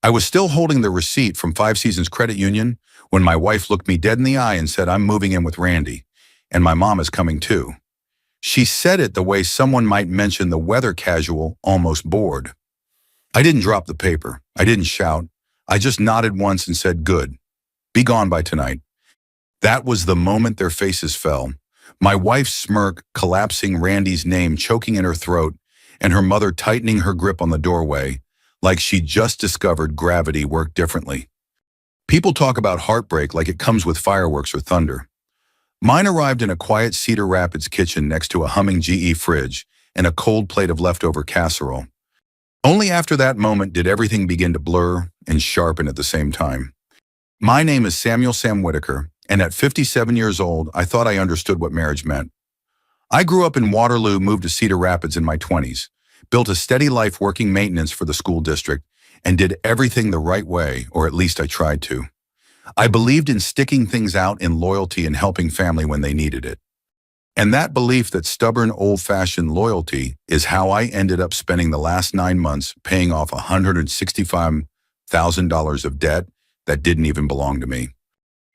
I was still holding the receipt from Five Seasons Credit Union when my wife looked me dead in the eye and said, "I'm moving in with Randy, and my mom is coming too." She said it the way someone might mention the weather casual, almost bored. I didn't drop the paper. I didn't shout. I just nodded once and said, "Good. Be gone by tonight." That was the moment their faces fell. My wife's smirk collapsing, Randy's name choking in her throat, and her mother tightening her grip on the doorway, like she'd just discovered gravity worked differently. People talk about heartbreak like it comes with fireworks or thunder. Mine arrived in a quiet Cedar Rapids kitchen next to a humming GE fridge and a cold plate of leftover casserole. Only after that moment did everything begin to blur and sharpen at the same time. My name is Samuel Sam Whitaker, and at 57 years old, I thought I understood what marriage meant. I grew up in Waterloo, moved to Cedar Rapids in my 20s, built a steady life working maintenance for the school district, and did everything the right way, or at least I tried to. I believed in sticking things out in loyalty and helping family when they needed it. And that belief, that stubborn, old-fashioned loyalty, is how I ended up spending the last 9 months paying off $165,000 of debt that didn't even belong to me.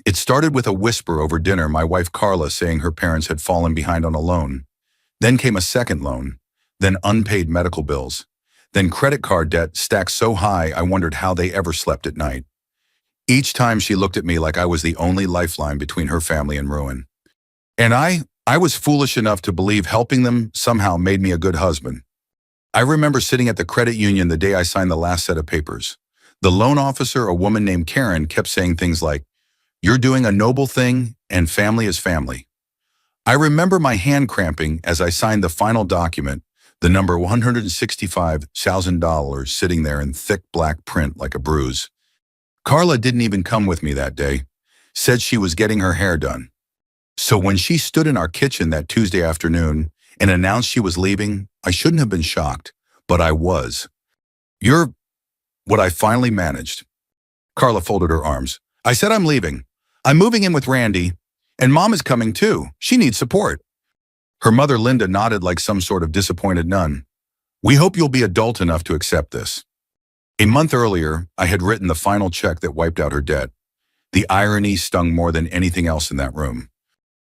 It started with a whisper over dinner, my wife Carla saying her parents had fallen behind on a loan. Then came a second loan, then unpaid medical bills, then credit card debt stacked so high I wondered how they ever slept at night. Each time she looked at me like I was the only lifeline between her family and ruin. And I was foolish enough to believe helping them somehow made me a good husband. I remember sitting at the credit union the day I signed the last set of papers. The loan officer, a woman named Karen, kept saying things like, "You're doing a noble thing, and family is family." I remember my hand cramping as I signed the final document, the number $165,000 sitting there in thick black print like a bruise. Carla didn't even come with me that day, said she was getting her hair done. So when she stood in our kitchen that Tuesday afternoon and announced she was leaving, I shouldn't have been shocked, but I was. "You're what I finally managed." Carla folded her arms. "I said I'm leaving. I'm moving in with Randy, and Mom is coming too. She needs support." Her mother Linda nodded like some sort of disappointed nun. "We hope you'll be adult enough to accept this." A month earlier, I had written the final check that wiped out her debt. The irony stung more than anything else in that room.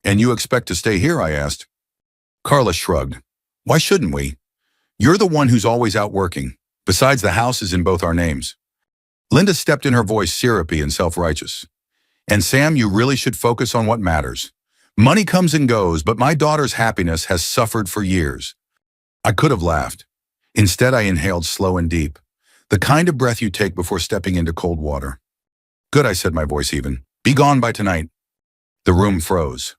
"And you expect to stay here?" I asked. Carla shrugged. "Why shouldn't we? You're the one who's always out working. Besides, the house is in both our names." Linda stepped in, her voice syrupy and self-righteous. "And Sam, you really should focus on what matters. Money comes and goes, but my daughter's happiness has suffered for years." I could have laughed. Instead, I inhaled slow and deep, the kind of breath you take before stepping into cold water. "Good," I said, my voice even. "Be gone by tonight." The room froze.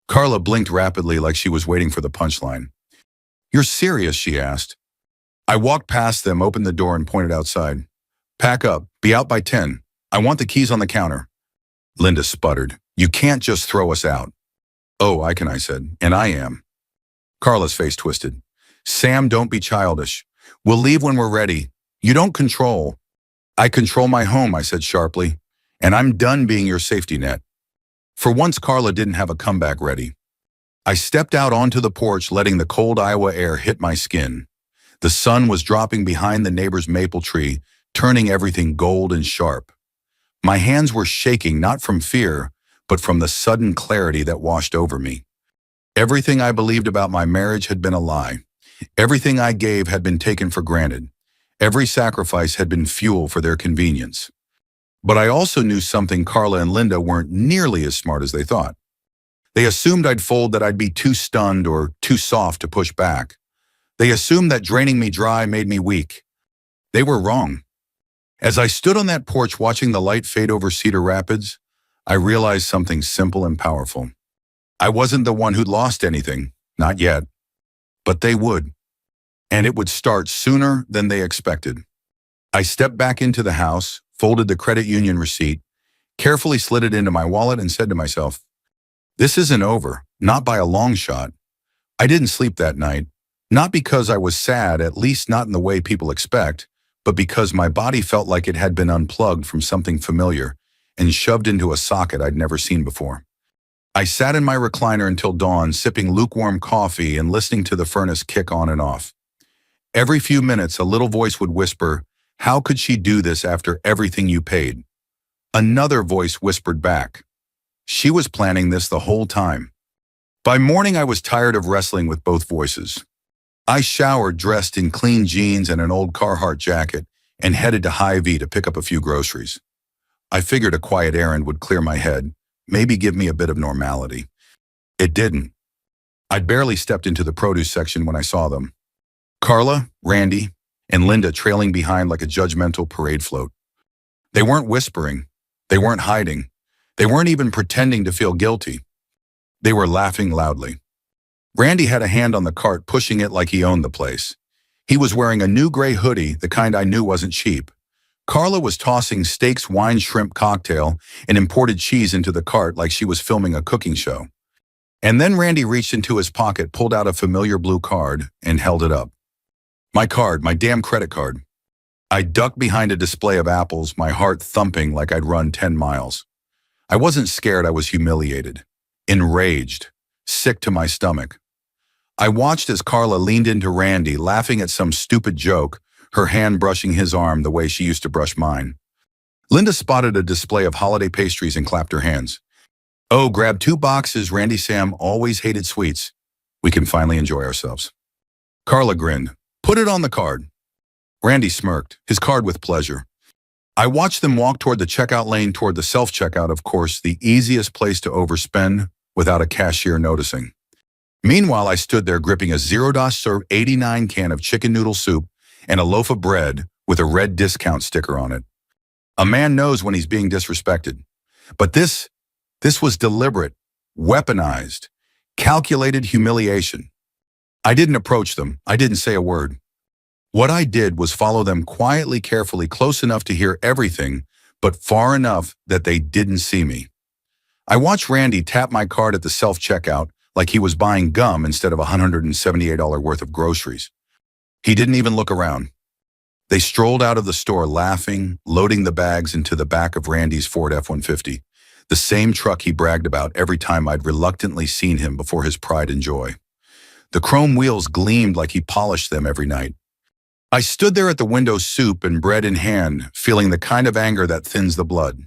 Carla blinked rapidly like she was waiting for the punchline. "You're serious?" she asked. I walked past them, opened the door, and pointed outside. "Pack up. Be out by 10. I want the keys on the counter." Linda sputtered. "You can't just throw us out." "Oh, I can," I said, "and I am." Carla's face twisted. "Sam, don't be childish. We'll leave when we're ready. You don't control." "I control my home," I said sharply, "and I'm done being your safety net." For once, Carla didn't have a comeback ready. I stepped out onto the porch, letting the cold Iowa air hit my skin. The sun was dropping behind the neighbor's maple tree, turning everything gold and sharp. My hands were shaking, not from fear, but from the sudden clarity that washed over me. Everything I believed about my marriage had been a lie. Everything I gave had been taken for granted. Every sacrifice had been fuel for their convenience. But I also knew something: Carla and Linda weren't nearly as smart as they thought. They assumed I'd fold, that I'd be too stunned or too soft to push back. They assumed that draining me dry made me weak. They were wrong. As I stood on that porch watching the light fade over Cedar Rapids, I realized something simple and powerful. I wasn't the one who'd lost anything, not yet. But they would. And it would start sooner than they expected. I stepped back into the house, folded the credit union receipt, carefully slid it into my wallet, and said to myself, "This isn't over, not by a long shot." I didn't sleep that night, not because I was sad, at least not in the way people expect, but because my body felt like it had been unplugged from something familiar and shoved into a socket I'd never seen before. I sat in my recliner until dawn, sipping lukewarm coffee and listening to the furnace kick on and off. Every few minutes, a little voice would whisper, How could she do this after everything you paid? Another voice whispered back. She was planning this the whole time. By morning, I was tired of wrestling with both voices. I showered dressed in clean jeans and an old Carhartt jacket and headed to Hy-Vee to pick up a few groceries. I figured a quiet errand would clear my head, maybe give me a bit of normality. It didn't. I'd barely stepped into the produce section when I saw them. Carla, Randy, and Linda trailing behind like a judgmental parade float. They weren't whispering. They weren't hiding. They weren't even pretending to feel guilty. They were laughing loudly. Randy had a hand on the cart, pushing it like he owned the place. He was wearing a new gray hoodie, the kind I knew wasn't cheap. Carla was tossing steaks, wine, shrimp cocktail, and imported cheese into the cart like she was filming a cooking show. And then Randy reached into his pocket, pulled out a familiar blue card, and held it up. My card, my damn credit card. I ducked behind a display of apples, my heart thumping like I'd run 10 miles. I wasn't scared, I was humiliated, enraged, sick to my stomach. I watched as Carla leaned into Randy, laughing at some stupid joke, her hand brushing his arm the way she used to brush mine. Linda spotted a display of holiday pastries and clapped her hands. Oh, grab 2 boxes, Randy Sam always hated sweets. We can finally enjoy ourselves. Carla grinned. Put it on the card. Randy smirked, his card with pleasure. I watched them walk toward the checkout lane, toward the self-checkout, of course, the easiest place to overspend without a cashier noticing. Meanwhile, I stood there gripping a $0 serve 89 can of chicken noodle soup and a loaf of bread with a red discount sticker on it. A man knows when he's being disrespected. But this was deliberate, weaponized, calculated humiliation. I didn't approach them. I didn't say a word. What I did was follow them quietly, carefully, close enough to hear everything, but far enough that they didn't see me. I watched Randy tap my card at the self-checkout like he was buying gum instead of $178 worth of groceries. He didn't even look around. They strolled out of the store laughing, loading the bags into the back of Randy's Ford F-150, the same truck he bragged about every time I'd reluctantly seen him before his pride and joy. The chrome wheels gleamed like he polished them every night. I stood there at the window, soup and bread in hand, feeling the kind of anger that thins the blood.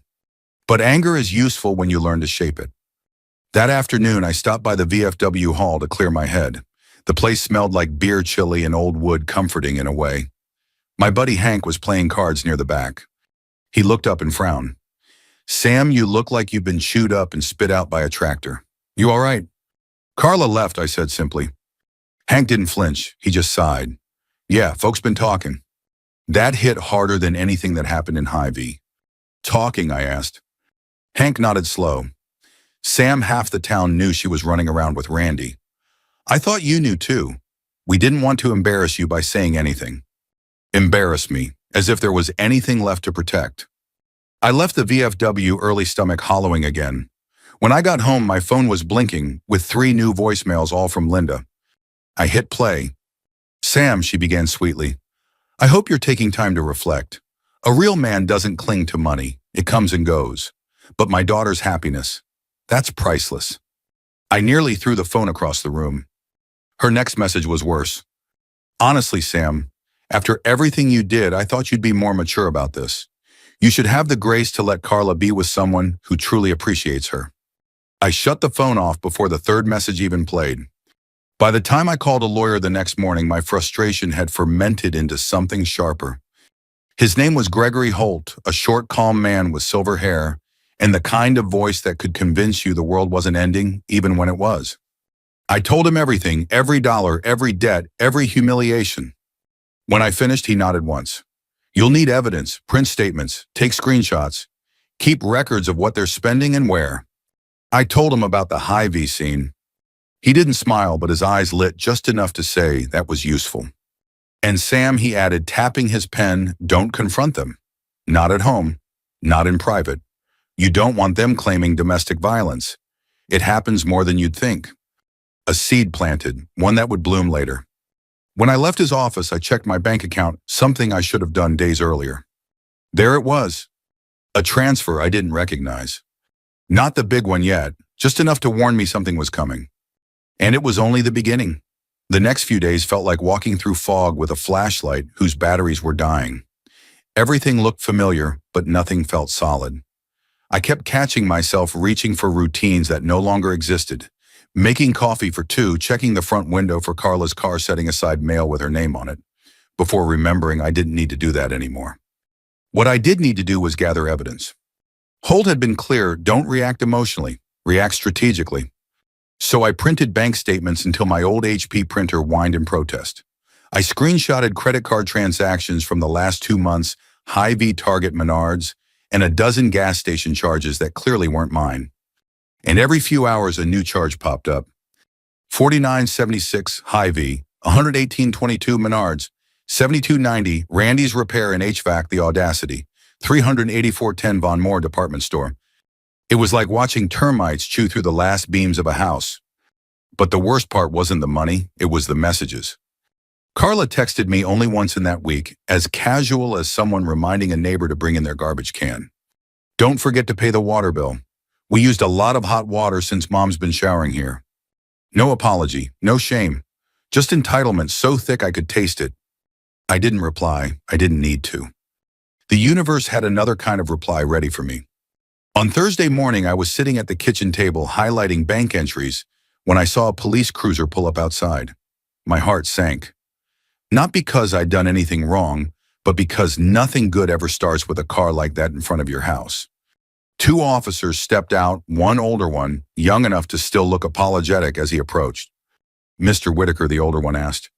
But anger is useful when you learn to shape it. That afternoon, I stopped by the VFW hall to clear my head. The place smelled like beer, chili, and old wood, comforting in a way. My buddy Hank was playing cards near the back. He looked up and frowned. Sam, you look like you've been chewed up and spit out by a tractor. You all right? Carla left, I said simply. Hank didn't flinch. He just sighed. Yeah, folks been talking. That hit harder than anything that happened in Hy-Vee. Talking, I asked. Hank nodded slow. Sam, half the town knew she was running around with Randy. I thought you knew too. We didn't want to embarrass you by saying anything. Embarrass me, as if there was anything left to protect. I left the VFW, early stomach hollowing again. When I got home, my phone was blinking with 3 new voicemails, all from Linda. I hit play. Sam, she began sweetly, I hope you're taking time to reflect. A real man doesn't cling to money. It comes and goes. But my daughter's happiness, that's priceless. I nearly threw the phone across the room. Her next message was worse. Honestly, Sam, after everything you did, I thought you'd be more mature about this. You should have the grace to let Carla be with someone who truly appreciates her. I shut the phone off before the 3rd message even played. By the time I called a lawyer the next morning, my frustration had fermented into something sharper. His name was Gregory Holt, a short, calm man with silver hair, and the kind of voice that could convince you the world wasn't ending, even when it was. I told him everything, every dollar, every debt, every humiliation. When I finished, he nodded once. You'll need evidence, print statements, take screenshots, keep records of what they're spending and where. I told him about the Hy-Vee scene. He didn't smile, but his eyes lit just enough to say that was useful. And Sam, he added, tapping his pen, don't confront them. Not at home, not in private. You don't want them claiming domestic violence. It happens more than you'd think. A seed planted, one that would bloom later. When I left his office, I checked my bank account, something I should have done days earlier. There it was. A transfer I didn't recognize. Not the big one yet, just enough to warn me something was coming. And it was only the beginning. The next few days felt like walking through fog with a flashlight whose batteries were dying. Everything looked familiar, but nothing felt solid. I kept catching myself reaching for routines that no longer existed. Making coffee for two, checking the front window for Carla's car, setting aside mail with her name on it, before remembering I didn't need to do that anymore. What I did need to do was gather evidence. Holt had been clear, don't react emotionally, react strategically. So I printed bank statements until my old HP printer whined in protest. I screenshotted credit card transactions from the last 2 months, Hy-Vee, Target, Menards, and a dozen gas station charges that clearly weren't mine. And every few hours a new charge popped up. 4976 Hy-Vee, 11822 Menards, 7290 Randy's Repair and HVAC The Audacity, 38410 Von Moore Department Store. It was like watching termites chew through the last beams of a house. But the worst part wasn't the money, it was the messages. Carla texted me only once in that week, as casual as someone reminding a neighbor to bring in their garbage can. Don't forget to pay the water bill. We used a lot of hot water since Mom's been showering here. No apology, no shame. Just entitlement so thick I could taste it. I didn't reply. I didn't need to. The universe had another kind of reply ready for me. On Thursday morning, I was sitting at the kitchen table highlighting bank entries when I saw a police cruiser pull up outside. My heart sank. Not because I'd done anything wrong, but because nothing good ever starts with a car like that in front of your house. 2 officers stepped out, one older one, young enough to still look apologetic as he approached. "Mr. Whitaker," the older one asked.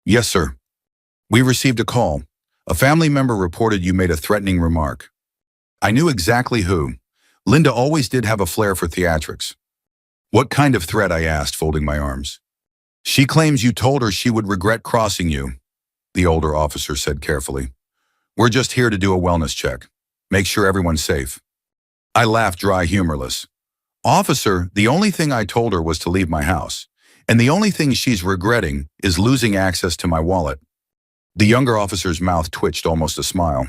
"Yes, sir. We received a call. A family member reported you made a threatening remark." I knew exactly who. Linda always did have a flair for theatrics. "What kind of threat?" I asked, folding my arms. "She claims you told her she would regret crossing you," the older officer said carefully. "We're just here to do a wellness check. Make sure everyone's safe." I laughed dry, humorless. "Officer, the only thing I told her was to leave my house, and the only thing she's regretting is losing access to my wallet." The younger officer's mouth twitched almost a smile.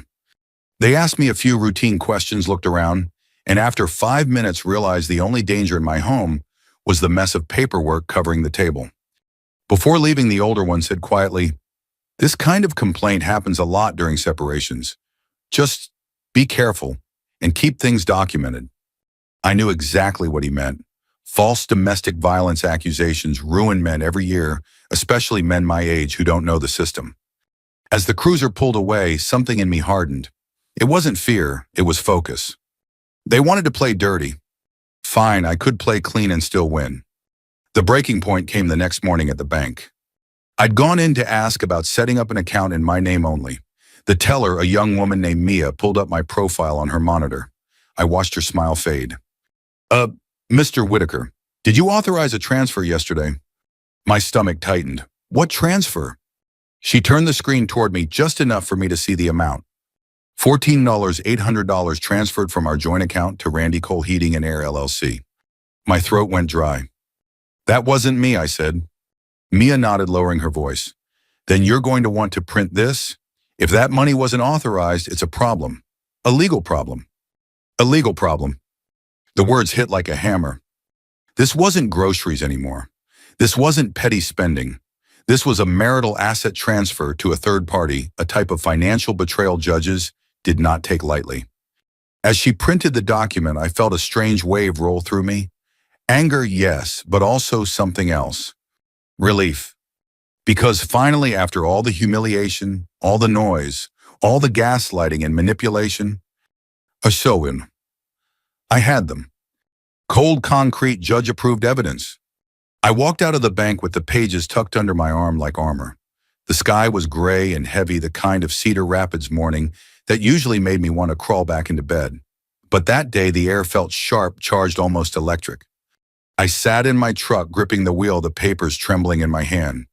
They asked me a few routine questions, looked around, and after 5 minutes realized the only danger in my home was the mess of paperwork covering the table. Before leaving, the older one said quietly, "This kind of complaint happens a lot during separations. Just be careful and keep things documented." I knew exactly what he meant. False domestic violence accusations ruin men every year, especially men my age who don't know the system. As the cruiser pulled away, something in me hardened. It wasn't fear, it was focus. They wanted to play dirty. Fine, I could play clean and still win. The breaking point came the next morning at the bank. I'd gone in to ask about setting up an account in my name only. The teller, a young woman named Mia, pulled up my profile on her monitor. I watched her smile fade. Mr. Whitaker, did you authorize a transfer yesterday?" My stomach tightened. "What transfer?" She turned the screen toward me just enough for me to see the amount. $14,800 transferred from our joint account to Randy Cole Heating and Air LLC. My throat went dry. "That wasn't me," I said. Mia nodded, lowering her voice. "Then you're going to want to print this? If that money wasn't authorized, it's a problem. A legal problem." A legal problem. The words hit like a hammer. This wasn't groceries anymore. This wasn't petty spending. This was a marital asset transfer to a third party, a type of financial betrayal judges did not take lightly. As she printed the document, I felt a strange wave roll through me. Anger, yes, but also something else. Relief. Because finally, after all the humiliation, all the noise, all the gaslighting and manipulation, a show-in. I had them. Cold, concrete, judge-approved evidence. I walked out of the bank with the pages tucked under my arm like armor. The sky was gray and heavy, the kind of Cedar Rapids morning that usually made me want to crawl back into bed. But that day, the air felt sharp, charged, almost electric. I sat in my truck, gripping the wheel, the papers trembling in my hand.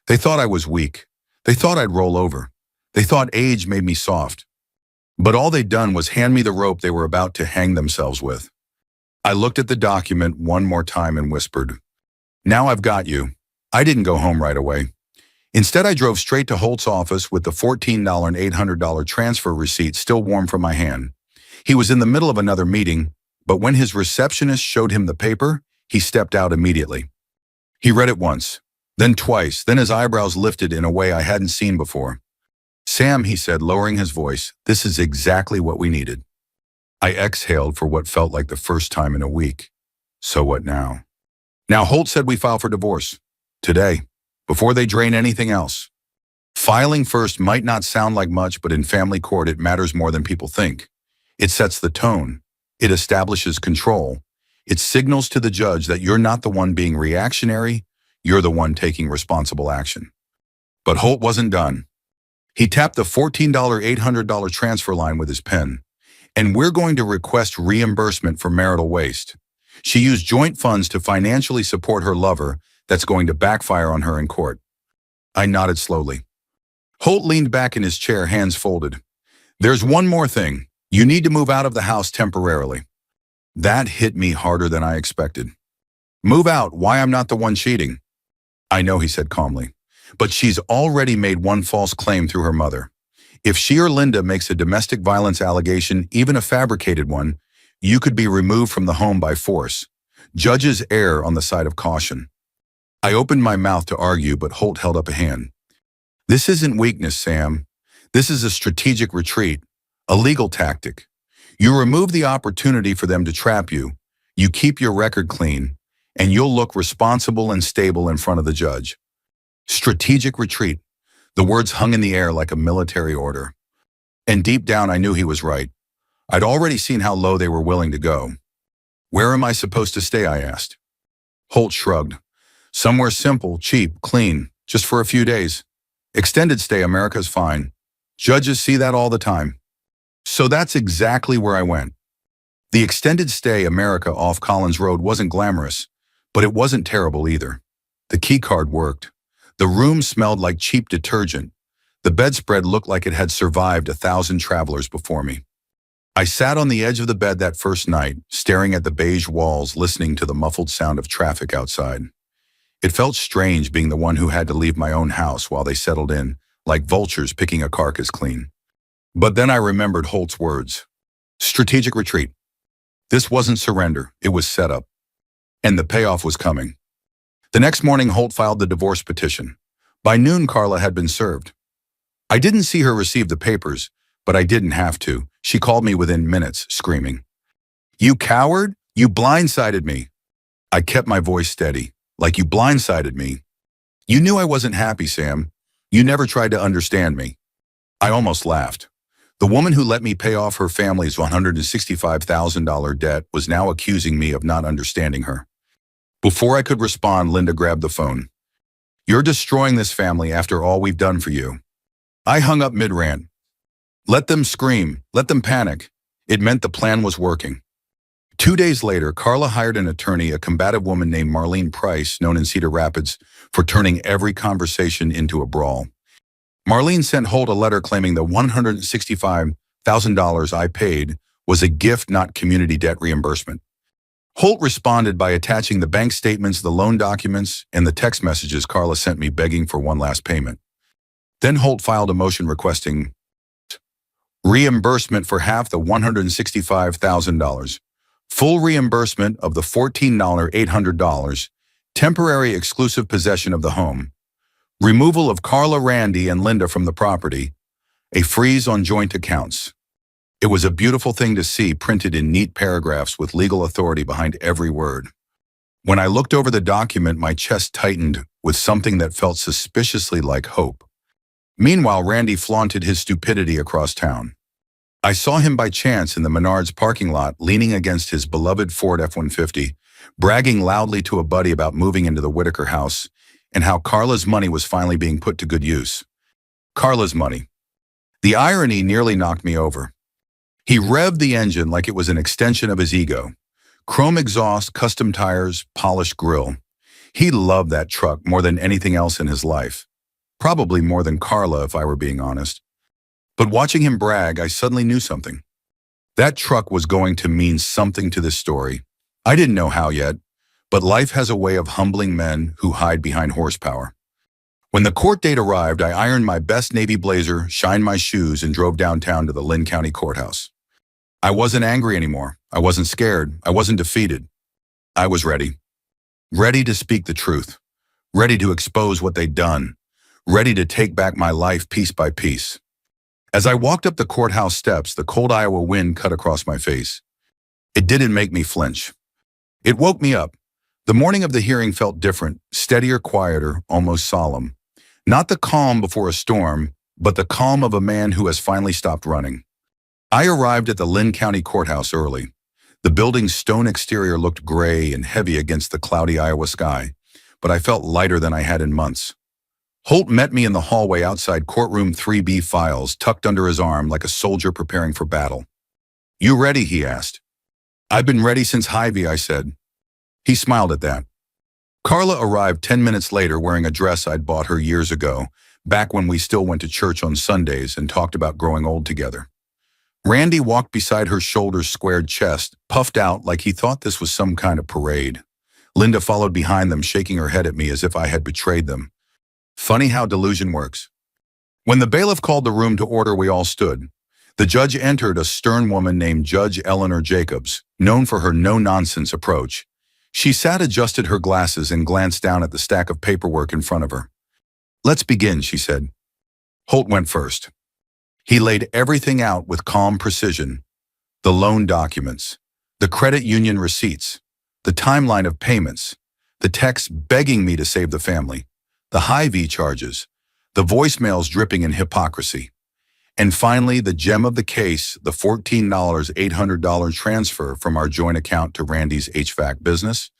They thought I was weak. They thought I'd roll over. They thought age made me soft. But all they'd done was hand me the rope they were about to hang themselves with. I looked at the document one more time and whispered, "Now I've got you." I didn't go home right away. Instead, I drove straight to Holt's office with the $14,800 transfer receipt still warm from my hand. He was in the middle of another meeting, but when his receptionist showed him the paper, he stepped out immediately. He read it once, then twice, then his eyebrows lifted in a way I hadn't seen before. Sam, he said, lowering his voice, this is exactly what we needed. I exhaled for what felt like the first time in a week. So what now? Now Holt said we file for divorce. Today. Before they drain anything else. Filing first might not sound like much, but in family court it matters more than people think. It sets the tone. It establishes control. It signals to the judge that you're not the one being reactionary, you're the one taking responsible action. But Holt wasn't done. He tapped the $14 $800 transfer line with his pen. And we're going to request reimbursement for marital waste. She used joint funds to financially support her lover that's going to backfire on her in court. I nodded slowly. Holt leaned back in his chair, hands folded. There's one more thing. You need to move out of the house temporarily. That hit me harder than I expected. Move out, why I'm not the one cheating. I know, he said calmly, but she's already made one false claim through her mother. If she or Linda makes a domestic violence allegation, even a fabricated one, you could be removed from the home by force. Judges err on the side of caution. I opened my mouth to argue, but Holt held up a hand. This isn't weakness, Sam. This is a strategic retreat, a legal tactic. You remove the opportunity for them to trap you, you keep your record clean, and you'll look responsible and stable in front of the judge. Strategic retreat. The words hung in the air like a military order. And deep down I knew he was right. I'd already seen how low they were willing to go. Where am I supposed to stay, I asked. Holt shrugged. Somewhere simple, cheap, clean, just for a few days. Extended stay, America's fine. Judges see that all the time. So that's exactly where I went. The extended stay America off Collins Road wasn't glamorous, but it wasn't terrible either. The key card worked. The room smelled like cheap detergent. The bedspread looked like it had survived 1,000 travelers before me. I sat on the edge of the bed that first night, staring at the beige walls, listening to the muffled sound of traffic outside. It felt strange being the one who had to leave my own house while they settled in, like vultures picking a carcass clean. But then I remembered Holt's words. Strategic retreat. This wasn't surrender, it was setup. And the payoff was coming. The next morning, Holt filed the divorce petition. By noon, Carla had been served. I didn't see her receive the papers, but I didn't have to. She called me within minutes, screaming, "You coward! You blindsided me!" I kept my voice steady. Like, you blindsided me. You knew I wasn't happy, Sam. You never tried to understand me. I almost laughed. The woman who let me pay off her family's $165,000 debt was now accusing me of not understanding her. Before I could respond, Linda grabbed the phone. You're destroying this family after all we've done for you. I hung up mid-rant. Let them scream, let them panic. It meant the plan was working. 2 days later, Carla hired an attorney, a combative woman named Marlene Price, known in Cedar Rapids, for turning every conversation into a brawl. Marlene sent Holt a letter claiming the $165,000 I paid was a gift, not community debt reimbursement. Holt responded by attaching the bank statements, the loan documents, and the text messages Carla sent me begging for one last payment. Then Holt filed a motion requesting reimbursement for half the $165,000, full reimbursement of the $14 $800, temporary exclusive possession of the home, removal of Carla, Randy, and Linda from the property, a freeze on joint accounts. It was a beautiful thing to see, printed in neat paragraphs with legal authority behind every word. When I looked over the document, my chest tightened with something that felt suspiciously like hope. Meanwhile, Randy flaunted his stupidity across town. I saw him by chance in the Menards parking lot, leaning against his beloved Ford F-150, bragging loudly to a buddy about moving into the Whitaker house and how Carla's money was finally being put to good use. Carla's money. The irony nearly knocked me over. He revved the engine like it was an extension of his ego. Chrome exhaust, custom tires, polished grille. He loved that truck more than anything else in his life. Probably more than Carla, if I were being honest. But watching him brag, I suddenly knew something. That truck was going to mean something to this story. I didn't know how yet, but life has a way of humbling men who hide behind horsepower. When the court date arrived, I ironed my best navy blazer, shined my shoes, and drove downtown to the Lynn County Courthouse. I wasn't angry anymore. I wasn't scared. I wasn't defeated. I was ready. Ready to speak the truth. Ready to expose what they'd done. Ready to take back my life piece by piece. As I walked up the courthouse steps, the cold Iowa wind cut across my face. It didn't make me flinch. It woke me up. The morning of the hearing felt different, steadier, quieter, almost solemn. Not the calm before a storm, but the calm of a man who has finally stopped running. I arrived at the Lynn County Courthouse early. The building's stone exterior looked gray and heavy against the cloudy Iowa sky, but I felt lighter than I had in months. Holt met me in the hallway outside courtroom 3B, files tucked under his arm like a soldier preparing for battle. "You ready?" he asked. "I've been ready since Hy-Vee," I said. He smiled at that. Carla arrived 10 minutes later wearing a dress I'd bought her years ago, back when we still went to church on Sundays and talked about growing old together. Randy walked beside her, shoulders squared, chest puffed out like he thought this was some kind of parade. Linda followed behind them, shaking her head at me as if I had betrayed them. Funny how delusion works. When the bailiff called the room to order, we all stood. The judge entered, a stern woman named Judge Eleanor Jacobs, known for her no-nonsense approach. She sat, adjusted her glasses, and glanced down at the stack of paperwork in front of her. "Let's begin," she said. Holt went first. He laid everything out with calm precision. The loan documents, the credit union receipts, the timeline of payments, the texts begging me to save the family, the Hy-Vee charges, the voicemails dripping in hypocrisy, and finally the gem of the case, the $14,800 transfer from our joint account to Randy's HVAC business.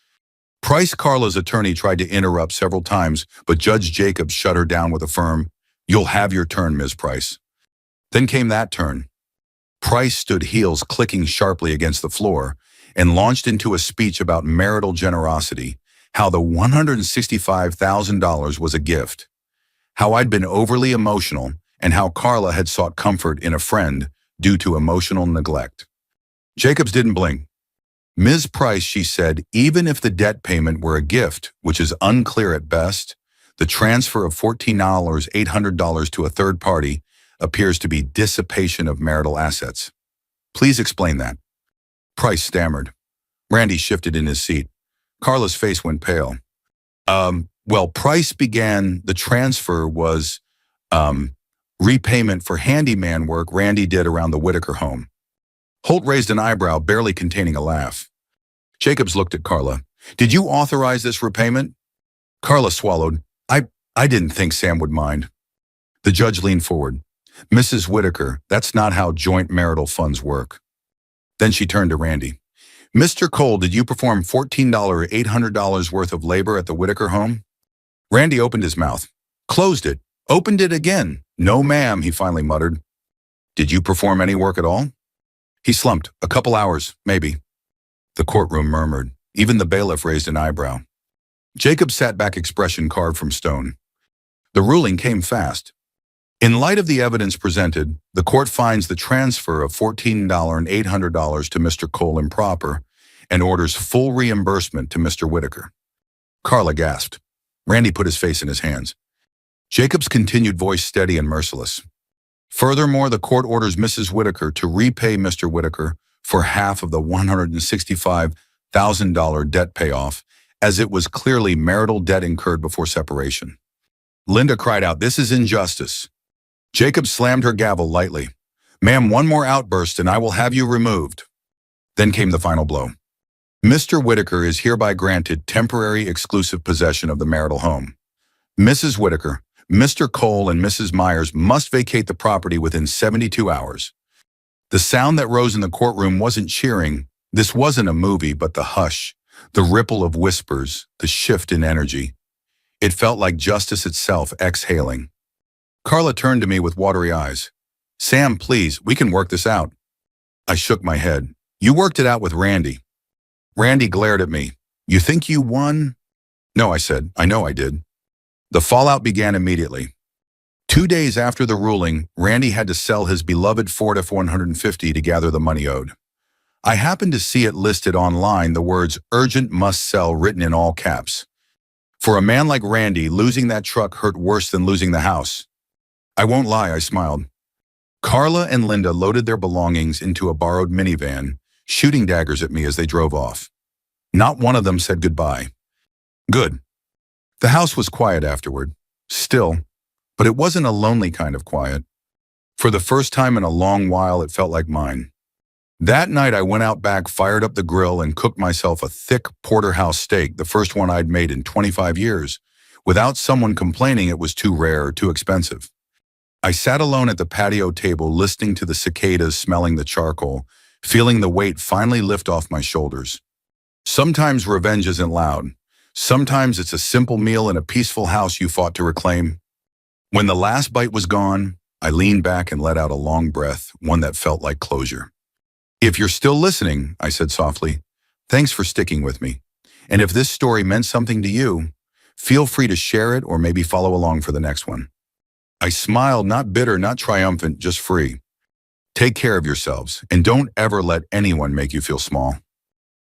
Price, Carla's attorney, tried to interrupt several times, but Judge Jacobs shut her down with a firm, "You'll have your turn, Ms. Price." Then came that turn. Price stood, heels clicking sharply against the floor, and launched into a speech about marital generosity, how the $165,000 was a gift, how I'd been overly emotional, and how Carla had sought comfort in a friend due to emotional neglect. Jacobs didn't blink. "Ms. Price," she said, "even if the debt payment were a gift, which is unclear at best, the transfer of $14,800 to a third party appears to be dissipation of marital assets. Please explain that." Price stammered. Randy shifted in his seat. Carla's face went pale. Well, Price began, the transfer was repayment for handyman work Randy did around the Whitaker home. Holt raised an eyebrow, barely containing a laugh. Jacobs looked at Carla. "Did you authorize this repayment?" Carla swallowed. I didn't think Sam would mind." The judge leaned forward. "Mrs. Whitaker, that's not how joint marital funds work." Then she turned to Randy. "Mr. Cole, did you perform $14,800 worth of labor at the Whitaker home?" Randy opened his mouth, closed it, opened it again. "No, ma'am," he finally muttered. "Did you perform any work at all?" He slumped. "A couple hours, maybe." The courtroom murmured. Even the bailiff raised an eyebrow. Jacob sat back, expression carved from stone. The ruling came fast. In light of the evidence presented, the court finds the transfer of $14,800 to Mr. Cole improper and orders full reimbursement to Mr. Whitaker. Carla gasped. Randy put his face in his hands. Jacob's continued, voice steady and merciless. "Furthermore, the court orders Mrs. Whitaker to repay Mr. Whitaker for half of the $165,000 debt payoff, as it was clearly marital debt incurred before separation." Linda cried out, "This is injustice." Jacob slammed her gavel lightly. "Ma'am, one more outburst and I will have you removed." Then came the final blow. Mr. Whitaker is hereby granted temporary exclusive possession of the marital home. Mrs. Whitaker, Mr. Cole, and Mrs. Myers must vacate the property within 72 hours. The sound that rose in the courtroom wasn't cheering. This wasn't a movie, but the hush, the ripple of whispers, the shift in energy. It felt like justice itself exhaling. Carla turned to me with watery eyes. "Sam, please, we can work this out." I shook my head. "You worked it out with Randy." Randy glared at me. "You think you won?" "No," I said. "I know I did." The fallout began immediately. 2 days after the ruling, Randy had to sell his beloved Ford F-150 to gather the money owed. I happened to see it listed online, the words "urgent must sell" written in all caps. For a man like Randy, losing that truck hurt worse than losing the house. I won't lie, I smiled. Carla and Linda loaded their belongings into a borrowed minivan, shooting daggers at me as they drove off. Not one of them said goodbye. Good. The house was quiet afterward. Still, but it wasn't a lonely kind of quiet. For the first time in a long while, it felt like mine. That night, I went out back, fired up the grill, and cooked myself a thick porterhouse steak, the first one I'd made in 25 years, without someone complaining it was too rare or too expensive. I sat alone at the patio table, listening to the cicadas, smelling the charcoal, feeling the weight finally lift off my shoulders. Sometimes revenge isn't loud. Sometimes it's a simple meal in a peaceful house you fought to reclaim. When the last bite was gone, I leaned back and let out a long breath, one that felt like closure. If you're still listening, I said softly, thanks for sticking with me. And if this story meant something to you, feel free to share it or maybe follow along for the next one. I smiled, not bitter, not triumphant, just free. Take care of yourselves, and don't ever let anyone make you feel small.